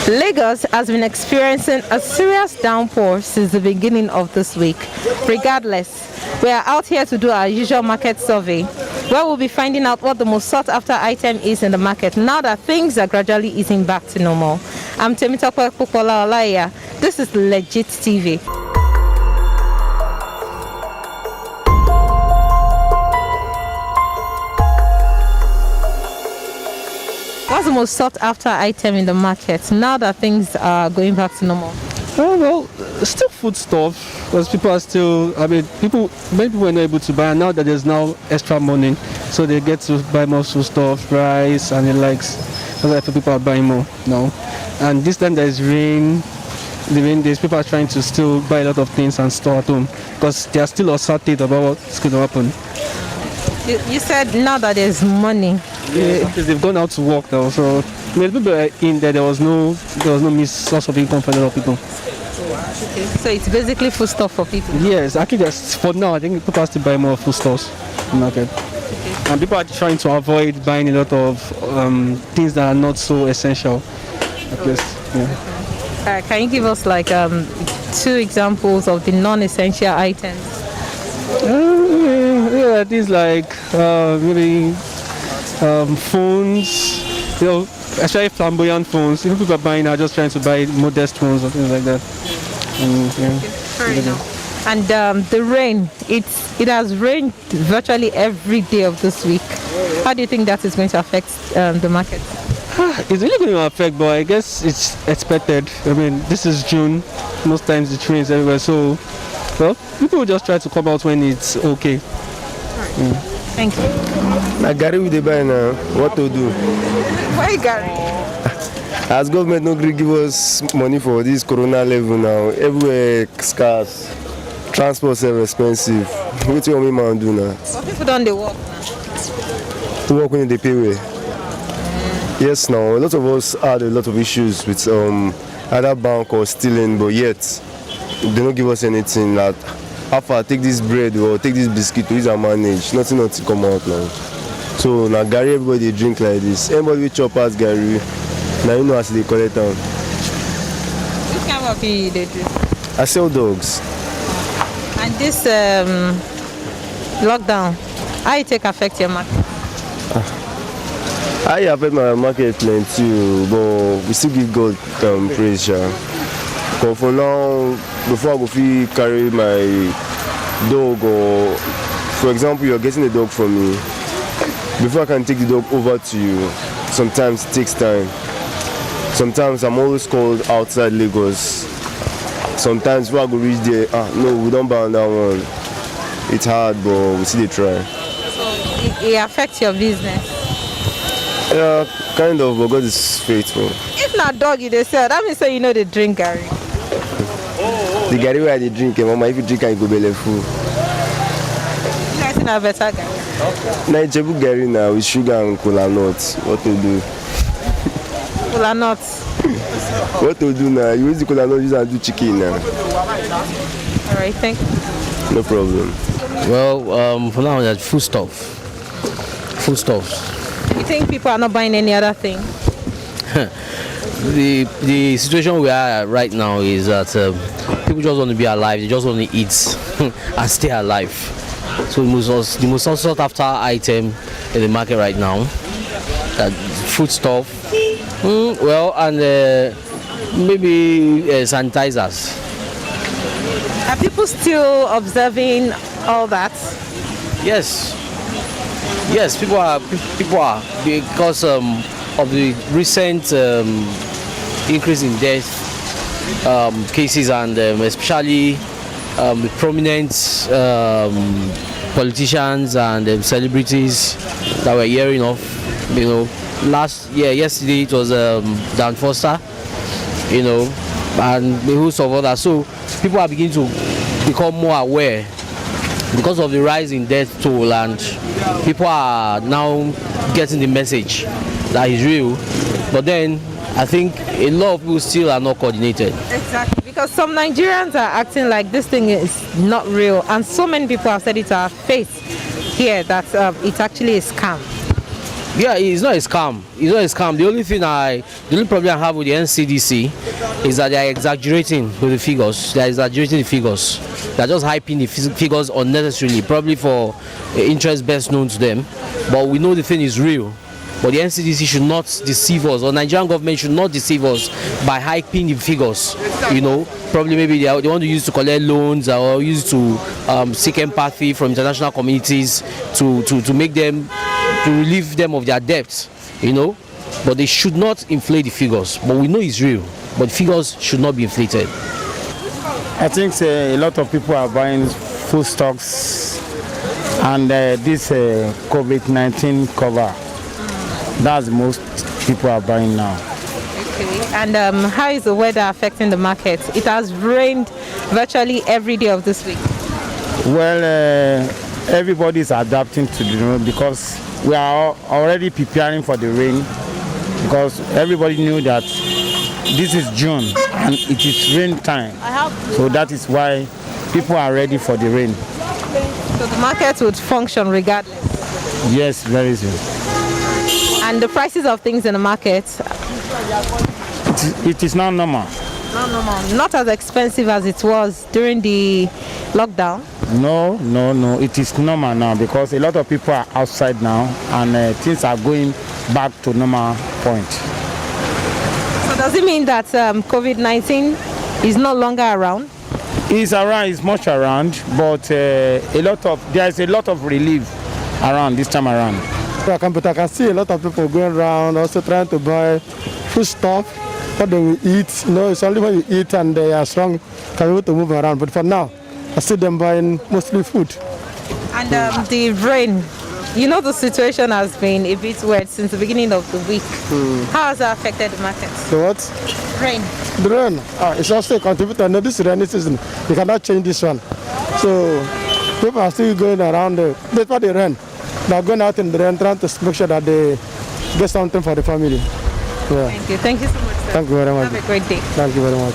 Lagos has been experiencing a serious downpour since the beginning of this week. Regardless, we are out here to do our usual market survey, where we'll be finding out what the most sought after item is in the market now that things are gradually easing back to normal. I'm Temitope Popola Olaya. This is Legit TV. What's the most sought after item in the market now that things are going back to normal? Well, still food stuff, because people are still, many people were not able to buy, and now that there's now extra money, so they get to buy more food stuff, rice and the likes. That's why people are buying more now. And this time there's rain, the rain days, people are trying to still buy a lot of things and store at home, because they are still uncertain about what's going to happen. You said now that there's money. Yeah, because they've gone out to work now, so people are in there was no source of income for a lot of people. Okay. So it's basically food stuff for people. Yes, actually for now I think people are still buying more food stuffs in the market. Okay. And people are trying to avoid buying a lot of things that are not so essential. At least, yeah. Can you give us like 2 examples of the non-essential items? Yeah, things like maybe phones, especially flamboyant phones. Even people are buying are just trying to buy modest phones or things like that. Fair enough. And the rain, it has rained virtually every day of this week. How do you think that is going to affect the market? It's really going to affect, but I guess it's expected. This is June. Most times it rains everywhere, so people will just try to come out when it's okay. Thank you. Gary with the buy now. What to do? Why Gary? As government no gree give us money for this corona level now, everywhere scarce. Transport is expensive. What you want me man do now? But people don't they work now? To work when they pay way. Yes, now a lot of us had a lot of issues with either bank or stealing, but yet they don't give us anything. Like, after take this bread or take this biscuit to use and manage, nothing come out now. So now Gary, everybody drink like this. Anybody will chop as Gary. Now you know as they collect down. Which kind of thing they do? I sell dogs. And this lockdown, how it take affect your market? I affect my market plenty, but we still give God praise. But for now, before I go carry my dog, or for example, you're getting a dog from me, before I can take the dog over to you, sometimes it takes time. Sometimes I'm always called outside Lagos. Sometimes when I go reach there, no, we don't buy on that one. It's hard, but we still try. So it affects your business? Yeah, kind of, but God is faithful. If not dog you they sell, that means you know they drink Gary. The Gary where they drink, mama, if you drink you go belly full. You guys think I better Gary? Now Jebu Gary now with sugar and cola nuts. What to do? Cola nuts. What to do now? You use the cola nuts, use and do chicken now. Alright, thank you. No problem. Well, for now that's food stuffs. You think people are not buying any other thing? The situation we are right now is that people just want to be alive. They just want to eat and stay alive. So the most sought after item in the market right now, food stuff. And maybe sanitizers. Are people still observing all that? Yes, people are because of the recent increase in death cases, and especially the prominent politicians and celebrities that we're hearing of. Yesterday it was Dan Foster, and the host of others. So people are beginning to become more aware because of the rise in death toll, and people are now getting the message that is real. But then I think a lot of people still are not coordinated. Exactly, because some Nigerians are acting like this thing is not real, and so many people have said it to our face. hear that it's actually a scam. Yeah, it's not a scam. It's not a scam. The only problem I have with the NCDC is that they are exaggerating with the figures. They are exaggerating the figures. They are just hyping the figures unnecessarily, probably for interest best known to them. But we know the thing is real. But the NCDC should not deceive us, or Nigerian government should not deceive us by hyping the figures. You know, probably maybe they want to use to collect loans or use to seek empathy from international communities to make them, to relieve them of their debts. You know, but they should not inflate the figures. But we know it's real. But figures should not be inflated. I think a lot of people are buying food stocks and this COVID-19 cover. That's most people are buying now. Okay. And how is the weather affecting the market? It has rained virtually every day of this week. Well, everybody is adapting to the rain because we are already preparing for the rain, because everybody knew that this is June and it is rain time. So that is why people are ready for the rain. So the market would function regardless. Yes, very soon. And the prices of things in the market? It is not normal. Not normal. Not as expensive as it was during the lockdown? No. It is normal now because a lot of people are outside now and things are going back to normal point. So does it mean that COVID-19 is no longer around? It's around, it's much around, but there is a lot of relief around this time around. I can see a lot of people going around also trying to buy food stuff, what they will eat. You know, it's only when you eat and they are strong can be able to move around. But for now, I see them buying mostly food. And the rain, you know, the situation has been a bit weird since the beginning of the week. How has that affected the market? So what? Rain. The rain, it's also a contributor. No, this rainy season, you cannot change this one. So people are still going around despite the rain. They are going out in the rain trying to make sure that they get something for the family. Yeah. Thank you so much, sir. Thank you very much. Have a great day. Thank you very much.